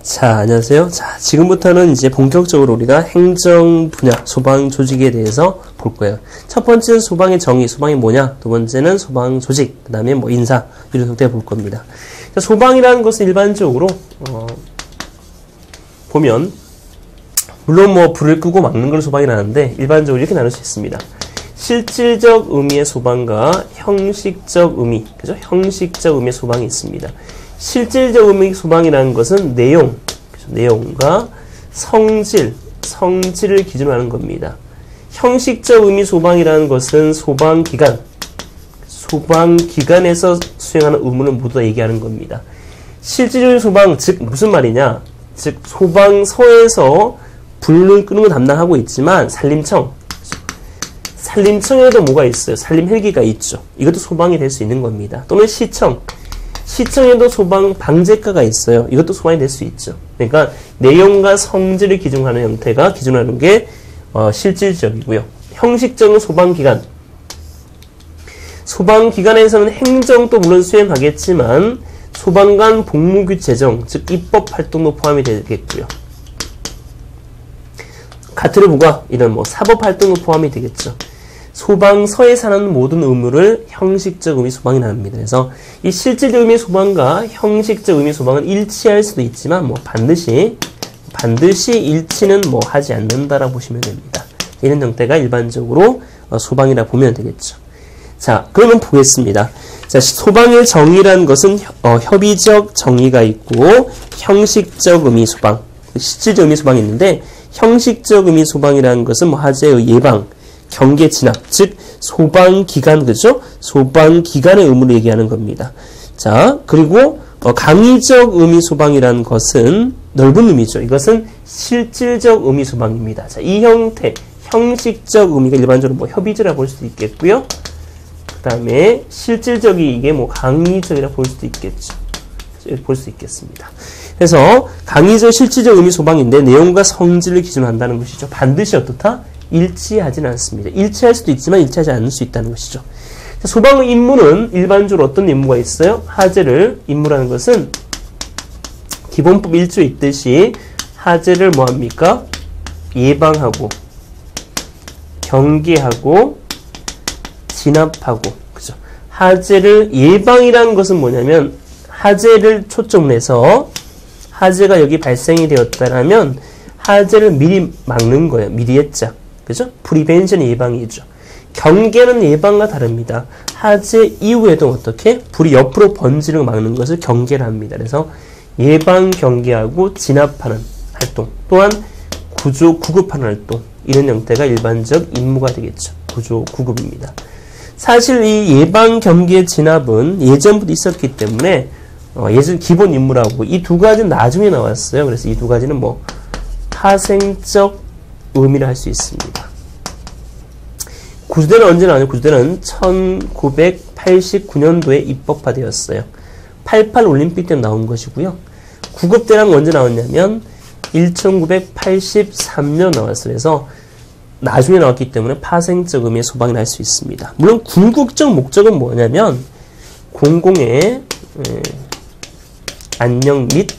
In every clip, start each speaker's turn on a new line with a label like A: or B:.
A: 자, 안녕하세요. 자, 지금부터는 이제 본격적으로 우리가 행정 분야, 소방 조직에 대해서 볼 거예요. 첫 번째는 소방의 정의, 소방이 뭐냐? 두 번째는 소방 조직, 그 다음에 뭐 인사, 이런 형태 볼 겁니다. 자, 소방이라는 것은 일반적으로, 보면, 물론 뭐 불을 끄고 막는 걸 소방이라는데, 일반적으로 이렇게 나눌 수 있습니다. 실질적 의미의 소방과 형식적 의미, 그죠? 형식적 의미의 소방이 있습니다. 실질적 의미 소방이라는 것은 내용, 내용과 성질을 기준으로 하는 겁니다. 형식적 의미 소방이라는 것은 소방기관에서 수행하는 의무를 모두 다 얘기하는 겁니다. 실질적 소방, 즉 무슨 말이냐? 즉 소방서에서 불을 끄는 걸 담당하고 있지만 산림청에도 뭐가 있어요? 산림 헬기가 있죠. 이것도 소방이 될 수 있는 겁니다. 또는 시청에도 소방 방재과가 있어요. 이것도 소방이 될 수 있죠. 그러니까 내용과 성질을 기준하는 형태가 기준하는 게 실질적이고요. 형식적인 소방기관. 소방기관에서는 행정도 물론 수행하겠지만 소방관 복무규 제정, 즉 입법 활동도 포함이 되겠고요. 가트르 부과 이런 뭐 사법 활동도 포함이 되겠죠. 소방서에 사는 모든 의무를 형식적 의미 소방이라 합니다. 그래서 이 실질적 의미 소방과 형식적 의미 소방은 일치할 수도 있지만 뭐 반드시 일치는 뭐 하지 않는다라고 보시면 됩니다. 이런 형태가 일반적으로 소방이라 보면 되겠죠. 자, 그러면 보겠습니다. 자, 소방의 정의라는 것은 협의적 정의가 있고 형식적 의미 소방, 실질적 의미 소방이 있는데 형식적 의미 소방이라는 것은 뭐 화재의 예방, 경계 진압, 즉 소방기관, 그죠? 소방기관의 의무를 얘기하는 겁니다. 자, 그리고 강의적 의미 소방이라는 것은 넓은 의미죠. 이것은 실질적 의미 소방입니다. 자, 이 형태, 형식적 의미가 일반적으로 뭐 협의적이라고 볼 수도 있겠고요. 그 다음에 실질적이 이게 뭐 강의적이라고 볼 수도 있겠죠. 볼 수 있겠습니다. 그래서 강의적, 실질적 의미 소방인데 내용과 성질을 기준으로 한다는 것이죠. 반드시 어떻다? 일치하지는 않습니다. 일치할 수도 있지만 일치하지 않을 수 있다는 것이죠. 소방의 임무는 일반적으로 어떤 임무가 있어요? 화재를 임무라는 것은 기본법 1조에 있듯이 화재를 뭐합니까? 예방하고 경계하고 진압하고, 그죠? 화재를 예방이라는 것은 뭐냐면 화재를 초점을 해서 화재가 여기 발생이 되었다라면 화재를 미리 막는 거예요. 미리 예자. 그죠? 프리벤션 예방이죠. 경계는 예방과 다릅니다. 화재 이후에도 어떻게? 불이 옆으로 번지는 걸 막는 것을 경계를 합니다. 그래서 예방, 경계하고 진압하는 활동, 또한 구조, 구급하는 활동, 이런 형태가 일반적 임무가 되겠죠. 구조, 구급입니다. 사실 이 예방, 경계, 진압은 예전부터 있었기 때문에 예전 기본 임무라고, 이 두 가지는 나중에 나왔어요. 그래서 이 두 가지는 뭐 파생적 의미를 할 수 있습니다. 구조대는 언제 나왔냐? 구조대는 1989년도에 입법화되었어요. 88 올림픽 때 나온 것이고요. 구급대란 언제 나왔냐면 1983년 나왔어요. 그래서 나중에 나왔기 때문에 파생적 의미의 소방을 할 수 있습니다. 물론 궁극적 목적은 뭐냐면 공공의 안녕 및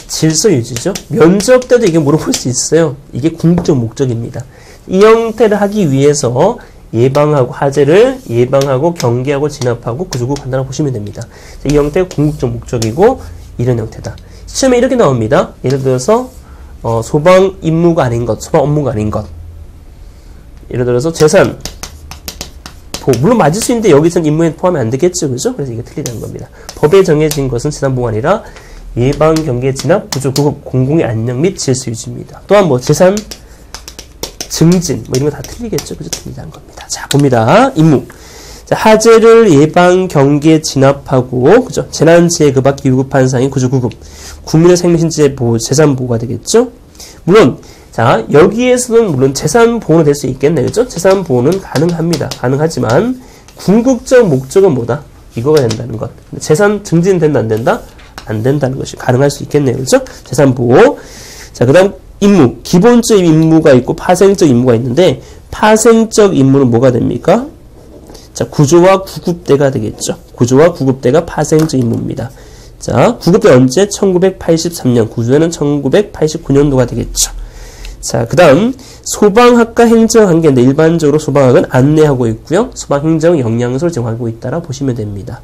A: 질서 유지죠. 면접 때도 이게 물어볼 수 있어요. 이게 궁극적 목적입니다. 이 형태를 하기 위해서 예방하고 화재를 예방하고 경계하고 진압하고 구조구급 한다고 보시면 됩니다. 이 형태가 궁극적 목적이고 이런 형태다. 시험에 이렇게 나옵니다. 예를 들어서 소방 임무가 아닌 것, 소방 업무가 아닌 것. 예를 들어서 재산 물론 맞을 수 있는데 여기서는 임무에 포함이 안 되겠죠, 그죠? 그래서 이게 틀리다는 겁니다. 법에 정해진 것은 재산보호가 아니라 예방, 경계, 진압, 구조, 구급, 공공의 안녕 및 질서 유지입니다. 또한 뭐 재산 증진 뭐 이런 거 다 틀리겠죠, 그죠? 틀리다는 겁니다. 자, 봅니다. 임무. 자, 화재를 예방, 경계, 진압하고, 그죠? 재난지혜 그 밖에 유급한 상황의 구조, 구급, 국민의 생명신체 보호, 재산 보호가 되겠죠? 물론 자, 여기에서는 물론 재산 보호는 될 수 있겠네요, 그죠? 재산 보호는 가능합니다. 가능하지만 궁극적 목적은 뭐다? 이거가 된다는 것. 재산 증진 된다, 안 된다? 안 된다는 것이 가능할 수 있겠네요. 그렇죠? 재산 보호. 자, 그다음 임무. 기본적 임무가 있고 파생적 임무가 있는데 파생적 임무는 뭐가 됩니까? 자, 구조와 구급대가 되겠죠. 구조와 구급대가 파생적 임무입니다. 자, 구급대 언제? 1983년. 구조대는 1989년도가 되겠죠. 자, 그 다음 소방학과 행정관계인데 일반적으로 소방학은 안내하고 있고요. 소방행정은 영양소를 제공하고 있다라 보시면 됩니다.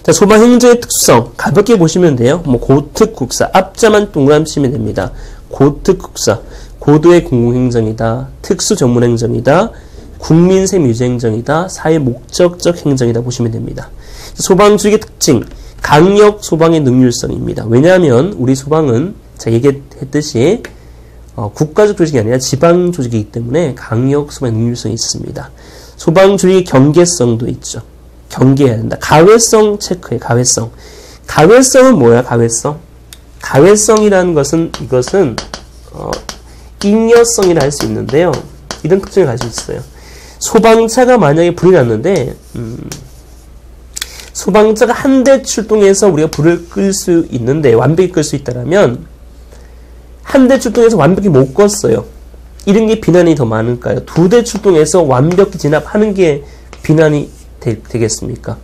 A: 자, 소방행정의 특수성 가볍게 보시면 돼요. 뭐 고특국사 앞자만 동그라미 치면 됩니다. 고특국사 고도의 공공행정이다. 특수전문행정이다. 국민세무유지행정이다. 사회목적적 행정이다 보시면 됩니다. 소방주의 특징 강력 소방의 능률성입니다. 왜냐하면 우리 소방은 제가 얘기했듯이 국가적 조직이 아니라 지방 조직이기 때문에 강력 소방의 능률성이 있습니다. 소방주의 경계성도 있죠. 경계해야 된다. 가외성 체크해. 가외성. 가외성은 뭐야? 가외성. 가외성이라는 것은 이것은 잉여성이라 할 수 있는데요. 이런 특징을 가지고 있어요. 소방차가 만약에 불이 났는데 소방차가 한 대 출동해서 우리가 불을 끌 수 있는데 완벽히 끌 수 있다면 한 대 출동해서 완벽히 못 껐어요. 이런 게 비난이 더 많을까요? 두 대 출동해서 완벽히 진압하는 게 비난이 되겠습니까?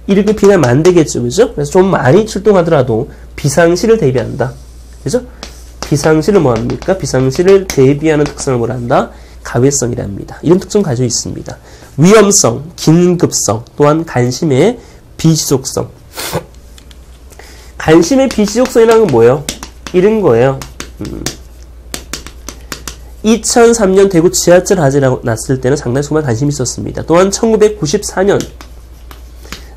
A: 이렇게 비난하면 안 되겠죠. 그죠? 그래서 좀 많이 출동하더라도 비상시를 대비한다. 그죠? 비상시를 뭐 합니까? 비상시를 대비하는 특성을 뭐라 한다? 가외성이랍니다. 이런 특성 가지고 있습니다. 위험성, 긴급성, 또한 간심의 비지속성. 간심의 비지속성이라는 건 뭐예요? 이런 거예요. 2003년 대구 지하철 화재가 났을 때는 상당히 소방에 관심이 있었습니다. 또한 1994년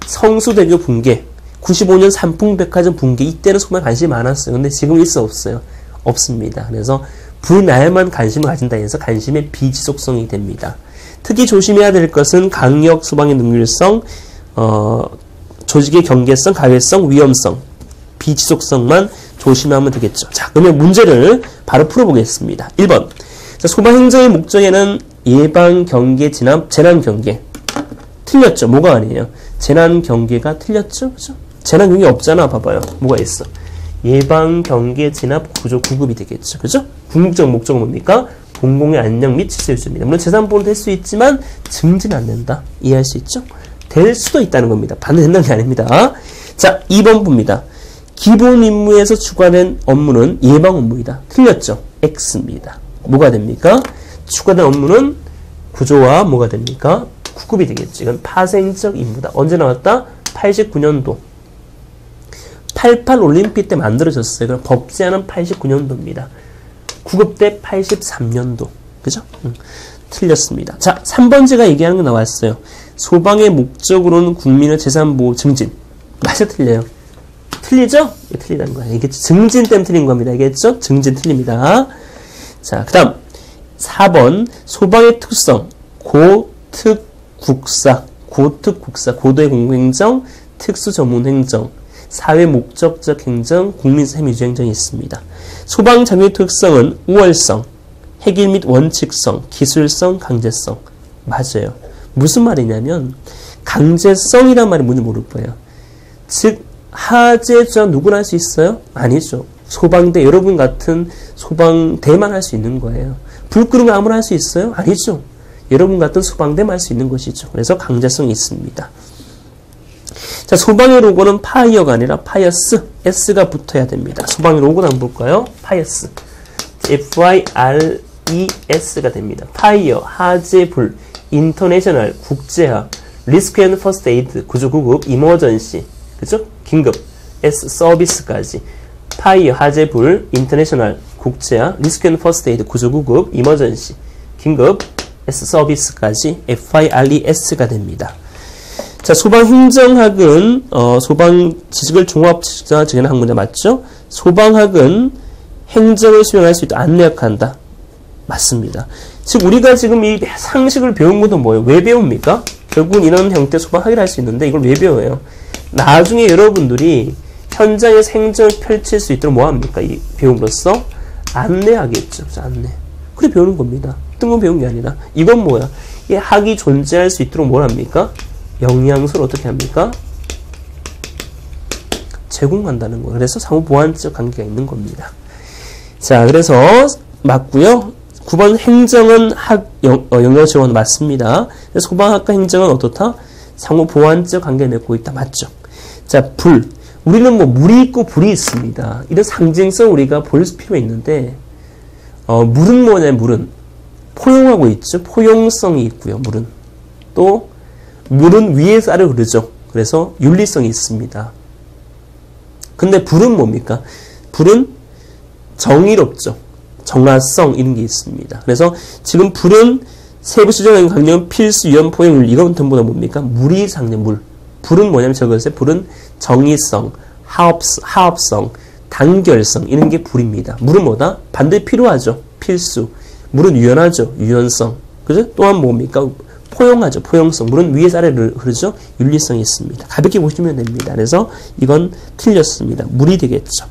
A: 성수대교 붕괴, 95년 삼풍백화점 붕괴, 이때는 소방에 관심이 많았어요. 근데 지금 있어 없어요? 없습니다. 그래서 불이 나야만 관심을 가진다 해서 관심의 비지속성이 됩니다. 특히 조심해야 될 것은 강력 소방의 능률성, 조직의 경계성, 가외성, 위험성, 비지속성만 조심하면 되겠죠. 자, 그러면 문제를 바로 풀어보겠습니다. 1번. 자, 소방행정의 목적에는 예방, 경계, 진압, 재난 경계. 틀렸죠? 뭐가 아니에요? 재난 경계가 틀렸죠? 그죠? 재난 경계 없잖아. 봐봐요. 뭐가 있어? 예방, 경계, 진압, 구조, 구급이 되겠죠. 그죠? 궁극적 목적은 뭡니까? 공공의 안녕 및 질서 유지입니다. 물론 재산보호는 될 수 있지만 증진은 안 된다. 이해할 수 있죠? 될 수도 있다는 겁니다. 반드시 된다는 게 아닙니다. 자, 2번 봅니다. 기본 임무에서 추가된 업무는 예방 업무이다. 틀렸죠? X입니다. 뭐가 됩니까? 추가된 업무는 구조와 뭐가 됩니까? 구급이 되겠죠. 이건 파생적 임무다. 언제 나왔다? 89년도. 88 올림픽 때 만들어졌어요. 그럼 법 제한은 89년도입니다. 구급 때 83년도. 그죠? 틀렸습니다. 자, 3번째가 얘기하는 거 나왔어요. 소방의 목적으로는 국민의 재산보호 증진. 맞아, 틀려요. 틀리죠? 틀리다는 거야. 이게 증진 때문에 틀린 겁니다. 알겠죠? 증진 틀립니다. 자, 그 다음 4번 소방의 특성 고특국사, 고도의 공공행정, 특수전문행정, 사회목적적 행정, 국민세무유지행정이 있습니다. 소방장비의 특성은 우월성, 핵일 및 원칙성, 기술성, 강제성. 맞아요. 무슨 말이냐면 강제성이란 말이 뭔지 모를 거예요. 즉 하재 조합 누구나 할 수 있어요? 아니죠. 소방대 여러분 같은 소방대만 할 수 있는 거예요. 불 끄는 거 아무나 할 수 있어요? 아니죠. 여러분 같은 소방대만 할 수 있는 것이죠. 그래서 강제성이 있습니다. 자, 소방의 로고는 파이어가 아니라 파이어스, S가 붙어야 됩니다. 소방의 로고도 한번 볼까요? 파이어스, FIRES가 됩니다. 파이어, 하재, 불, 인터내셔널, 국제화, 리스크 앤 퍼스트 에이드, 구조구급, 이머전시, 그죠? 긴급, S, 서비스까지. 파이어, 하재, 불, 인터내셔널, 국제화, 리스크 앤 퍼스트 에이드, 구조구급, 이머전시, 긴급, S, 서비스까지 FIRES가 됩니다. 자, 소방행정학은 소방지식을 종합적인 학문자 맞죠? 소방학은 행정을 수행할 수 있도록 안내역한다. 맞습니다. 즉 우리가 지금 이 상식을 배운 것도 뭐예요? 왜 배웁니까? 결국은 이런 형태 소방학을 할 수 있는데 이걸 왜 배워요? 나중에 여러분들이 현장에서 행정을 펼칠 수 있도록 뭐합니까? 이 배움으로써 안내하겠죠. 안내. 그래 배우는 겁니다. 뜬금 배운 게 아니라. 이건 뭐야? 이 학이 존재할 수 있도록 뭘 합니까? 영양소를 어떻게 합니까? 제공한다는 거예요. 그래서 상호보완적 관계가 있는 겁니다. 자, 그래서 맞고요. 9번 행정은 영양 제공은 맞습니다. 소방학과 행정은 어떻다? 상호보완적 관계를 맺고 있다. 맞죠? 자, 불. 우리는 뭐 물이 있고 불이 있습니다. 이런 상징성 우리가 볼 필요가 있는데, 물은 뭐냐면 물은 포용하고 있죠. 포용성이 있고요. 물은. 또 물은 위에서 아래로 흐르죠. 그래서 윤리성이 있습니다. 근데 불은 뭡니까? 불은 정의롭죠. 정화성 이런 게 있습니다. 그래서 지금 불은 세부시적인 강령, 필수, 위험, 포용, 윤리 이건 전부 다 뭡니까? 물이 상징 물. 불은 뭐냐면 저것에 불은 정의성, 하업성, 단결성 이런 게 불입니다. 물은 뭐다? 반드시 필요하죠. 필수. 물은 유연하죠. 유연성. 그죠? 또한 뭡니까? 포용하죠. 포용성. 물은 위에서 아래로 흐르죠. 윤리성이 있습니다. 가볍게 보시면 됩니다. 그래서 이건 틀렸습니다. 물이 되겠죠.